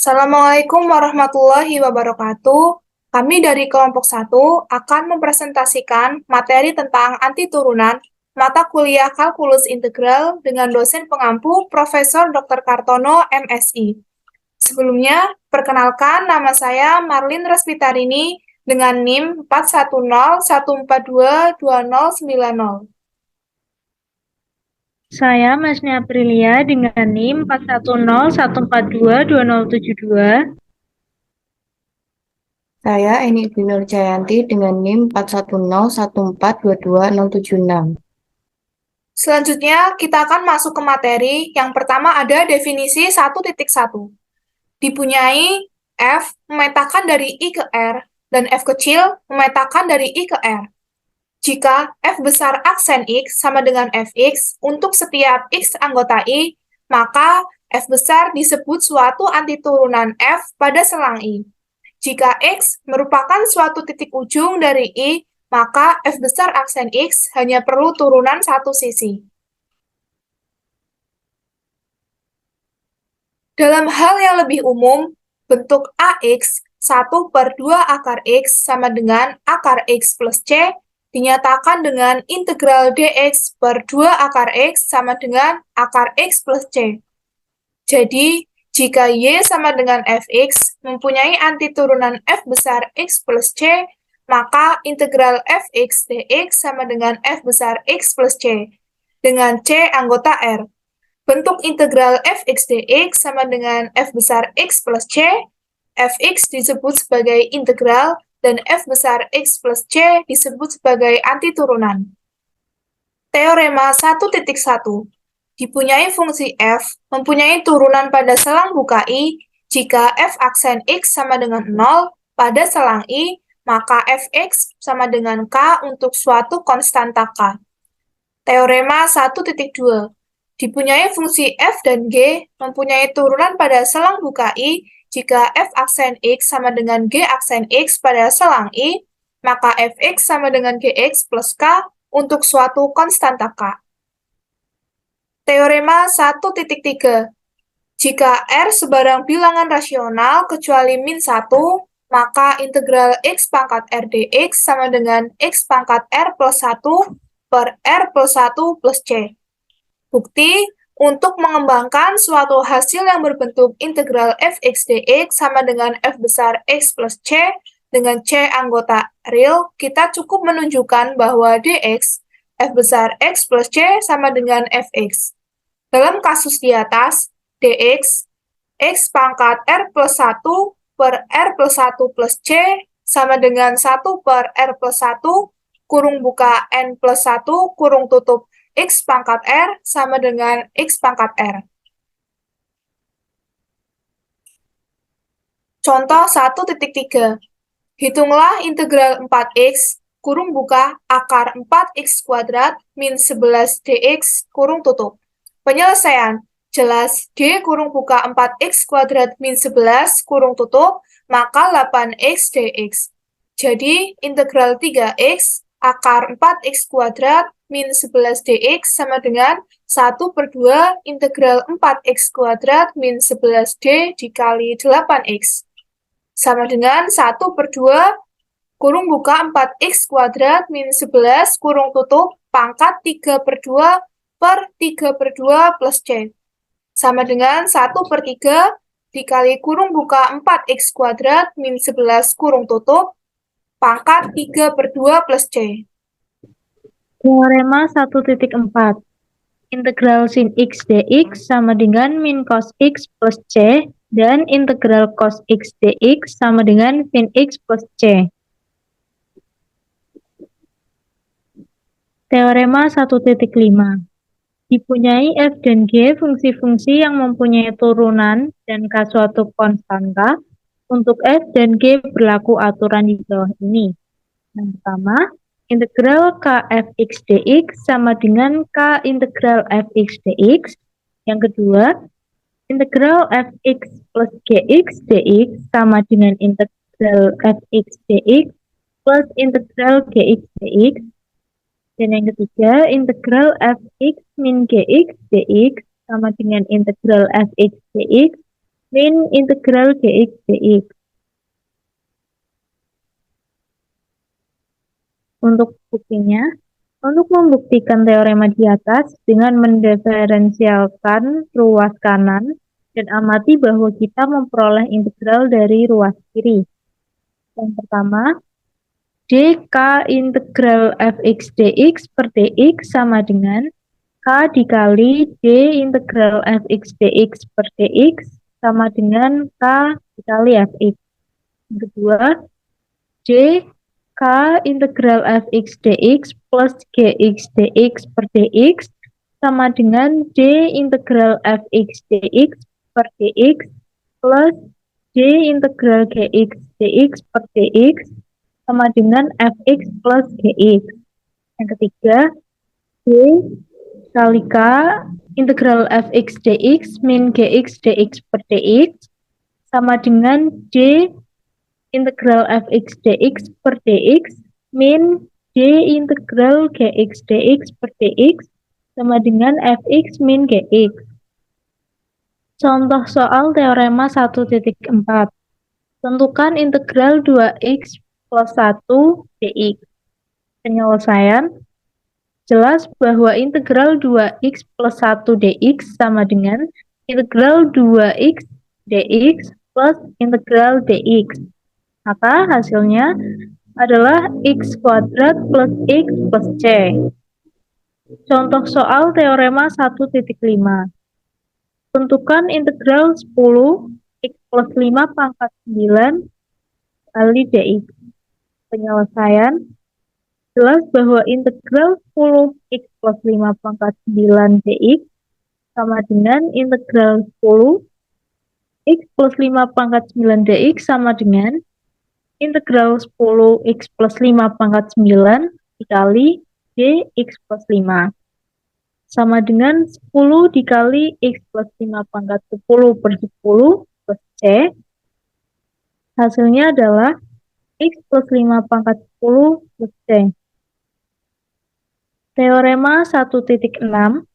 Assalamualaikum warahmatullahi wabarakatuh. Kami dari kelompok 1 akan mempresentasikan materi tentang anti turunan mata kuliah kalkulus integral dengan dosen pengampu Profesor Dr. Kartono, MSI. Sebelumnya, perkenalkan nama saya Marlin Respitarini dengan NIM 41014222090. Saya Masnya Aprilia dengan NIM 41014222072. Saya Eni Dwi Nur Jayanti dengan NIM 41014226076. Selanjutnya, kita akan masuk ke materi. Yang pertama ada definisi 1.1. Dipunyai F memetakan dari I ke R dan F kecil memetakan dari I ke R. Jika F besar aksen X sama dengan Fx untuk setiap X anggota I, maka F besar disebut suatu antiturunan F pada selang I. Jika X merupakan suatu titik ujung dari I, maka F besar aksen X hanya perlu turunan satu sisi. Dalam hal yang lebih umum, bentuk AX 1/2 akar X sama dengan akar X plus C dinyatakan dengan integral dx per 2 akar X sama dengan akar X plus C. Jadi, jika Y sama dengan Fx mempunyai antiturunan F besar X plus C, maka integral Fx dx sama dengan F besar X plus C dengan C anggota R. Bentuk integral Fx dx sama dengan F besar X plus C, Fx disebut sebagai integral, dan F besar X plus C disebut sebagai antiturunan. Teorema 1.1. Dipunyai fungsi F mempunyai turunan pada selang buka I jika F aksen X sama dengan 0 pada selang I, maka Fx sama dengan K untuk suatu konstanta K. Teorema 1.2. Dipunyai fungsi F dan G mempunyai turunan pada selang buka I jika F aksen X sama dengan G aksen X pada selang I, maka Fx sama dengan Gx plus K untuk suatu konstanta K. Teorema 1.3. Jika R sebarang bilangan rasional kecuali min 1, maka integral X pangkat R dx sama dengan X pangkat R plus 1 per R plus 1 plus C. Bukti, untuk mengembangkan suatu hasil yang berbentuk integral Fx dx sama dengan F besar X plus C dengan C anggota real, kita cukup menunjukkan bahwa dx F besar X plus C sama dengan Fx. Dalam kasus di atas, dx X pangkat R plus 1 per R plus 1 plus C sama dengan 1 per R plus 1 kurung buka N plus 1 kurung tutup X pangkat R sama dengan X pangkat R. Contoh 1.3. Hitunglah integral 4x kurung buka akar 4x kuadrat min 11 dx kurung tutup. Penyelesaian. Jelas D kurung buka 4x kuadrat min 11 kurung tutup, maka 8x dx. Jadi, integral 3x akar 4x kuadrat min 11 dx sama dengan 1/2 integral 4x kuadrat min 11d dikali 8x. Sama dengan 1/2 kurung buka 4x kuadrat min 11 kurung tutup pangkat 3/2 per 3/2 plus C. Sama dengan 1/3 dikali kurung buka 4x kuadrat min 11 kurung tutup pangkat 3/2 plus C. Teorema 1.4. Integral sin X dx sama dengan min cos X plus C dan integral cos X dx sama dengan sin X plus C. Teorema 1.5. Dipunyai F dan G fungsi-fungsi yang mempunyai turunan dan K suatu konstanta. Untuk F dan G berlaku aturan di bawah ini. Yang pertama, integral Kfx dx sama dengan K integral Fx dx. Yang kedua, integral Fx plus Gx dx sama dengan integral Fx dx plus integral Gx dx. Dan yang ketiga, integral Fx min Gx dx sama dengan integral Fx dx min integral dx dx. Untuk buktinya, untuk membuktikan teorema di atas dengan mendiferensialkan ruas kanan dan amati bahwa kita memperoleh integral dari ruas kiri. Yang pertama, dk integral fx dx per dx sama dengan k dikali d integral fx dx per dx sama dengan k dikali fx. Yang kedua, d k integral fx dx plus gx dx per dx sama dengan d integral fx dx per dx plus d integral gx dx per dx sama dengan fx plus gx. Yang ketiga, d kali k integral fx dx min gx dx per dx sama dengan d integral fx dx per dx min d integral gx dx per dx sama dengan fx min gx. Contoh soal teorema 1.4. Tentukan integral 2x plus 1 dx. Penyelesaian. Jelas bahwa integral 2x plus 1 dx sama dengan integral 2x dx plus integral dx. Maka hasilnya adalah x kuadrat plus x plus c. Contoh soal teorema 1.5. Tentukan integral 10 x plus 5 pangkat 9 kali dx. Penyelesaian. Jelas bahwa integral 10 x plus 5 pangkat 9 dx sama dengan integral 10 x plus 5 pangkat 9 dx sama dengan integral 10 x plus 5 pangkat 9 dikali dx plus 5 sama dengan 10 dikali x plus 5 pangkat 10 per 10 plus c. Hasilnya adalah x plus 5 pangkat 10 plus c. Teorema 1.6.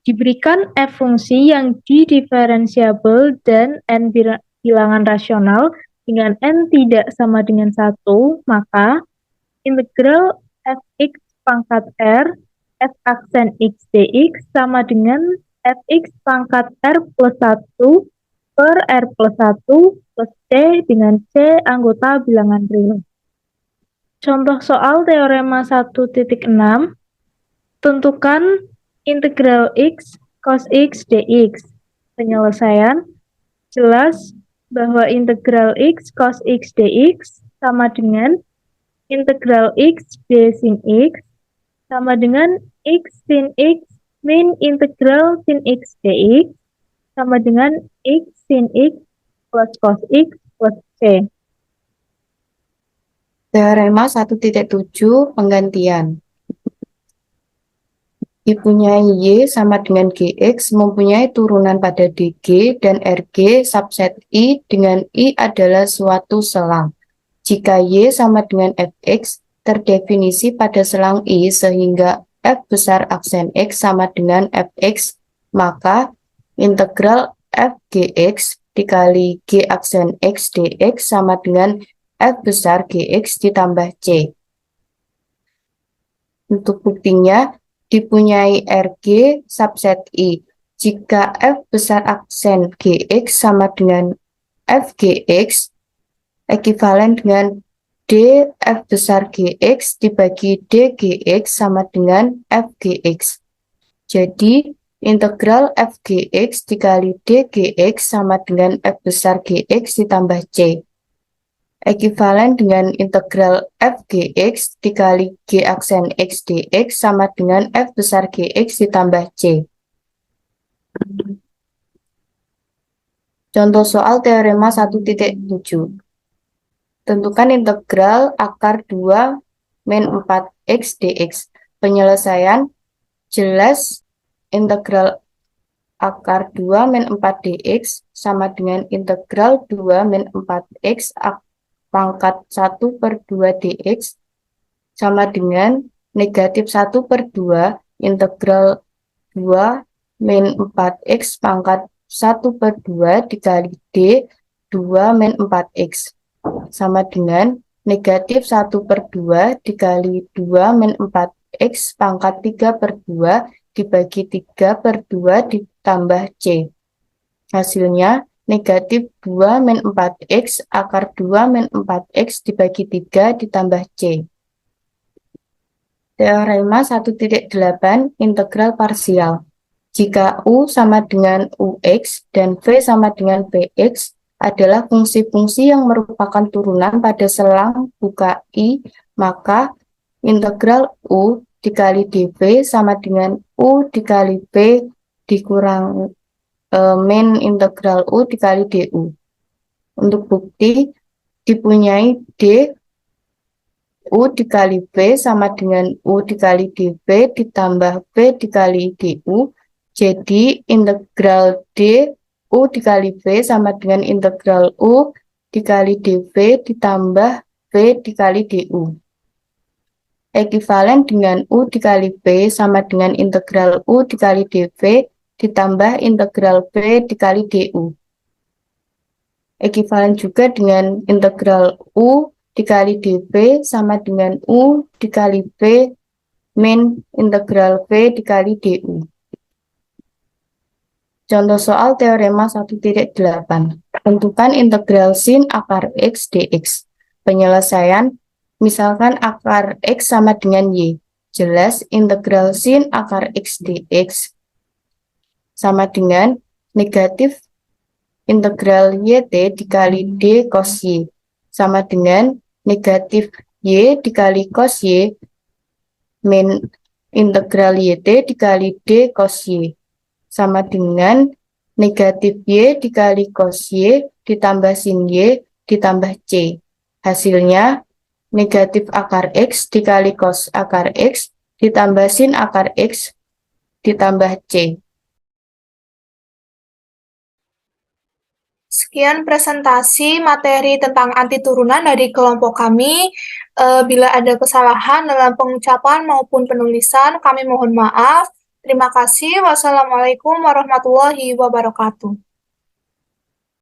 Diberikan f fungsi yang d-diferensiabel dan n bilangan rasional dengan n tidak sama dengan 1, maka integral fx pangkat r f aksen x dx sama dengan fx pangkat r plus 1 per r plus 1 plus c dengan c anggota bilangan real. Contoh soal teorema 1.6. Tentukan integral x cos x dx. Penyelesaian. Jelas bahwa integral x cos x dx sama dengan integral x d sin x sama dengan x sin x min integral sin x dx sama dengan x sin x plus cos x plus c. Teorema 1.7 penggantian. Dipunyai Y sama dengan GX mempunyai turunan pada DG dan RG subset I dengan I adalah suatu selang. Jika Y sama dengan Fx terdefinisi pada selang I sehingga F besar aksen X sama dengan Fx, maka integral Fgx dikali G aksen X dx sama dengan F besar Gx ditambah C. Untuk buktinya, dipunyai RG subset I. Jika F besar aksen Gx sama dengan Fgx, ekivalen dengan D F besar Gx dibagi Dgx sama dengan Fgx. Jadi, integral Fgx dikali Dgx sama dengan F besar Gx ditambah C. Ekivalen dengan integral Fgx dikali G aksen X dx sama dengan F besar Gx ditambah C. Contoh soal teorema 1.7. Tentukan integral akar 2 min 4x dx. Penyelesaian. Jelas integral akar 2 min 4 dx sama dengan integral 2 min 4x pangkat 1 per 2 dx sama dengan negatif 1 per 2 integral 2 min 4x pangkat 1/2 dikali D 2 min 4X. Sama dengan negatif 1/2 dikali 2 min 4X pangkat 3/2 dibagi 3/2 ditambah C. Hasilnya negatif 2 min 4X akar 2 min 4X dibagi 3 ditambah C. Teorema 1.8 integral parsial. Jika U sama dengan UX dan V sama dengan VX adalah fungsi-fungsi yang merupakan turunan pada selang buka I, maka integral U dikali dV sama dengan U dikali V dikurang min integral U dikali DU. Untuk bukti, dipunyai D U dikali V sama dengan U dikali dV ditambah V dikali DU. Jadi integral D U dikali V sama dengan integral U dikali dV ditambah V dikali DU. Ekivalen dengan U dikali V sama dengan integral U dikali dV ditambah integral V dikali DU. Ekivalen juga dengan integral U dikali dV sama dengan U dikali V min integral V dikali DU. Contoh soal teorema 1.8. Tentukan integral sin akar X dx. Penyelesaian, misalkan akar X sama dengan Y. Jelas integral sin akar X dx sama dengan negatif integral YT dikali D cos Y. Sama dengan negatif Y dikali cos Y min integral YT dikali D cos Y. Sama dengan negatif Y dikali cos Y ditambah sin Y ditambah C. Hasilnya negatif akar X dikali cos akar X ditambah sin akar X ditambah C. Sekian presentasi materi tentang antiturunan dari kelompok kami. Bila ada kesalahan dalam pengucapan maupun penulisan, kami mohon maaf. Terima kasih. Wassalamualaikum warahmatullahi wabarakatuh.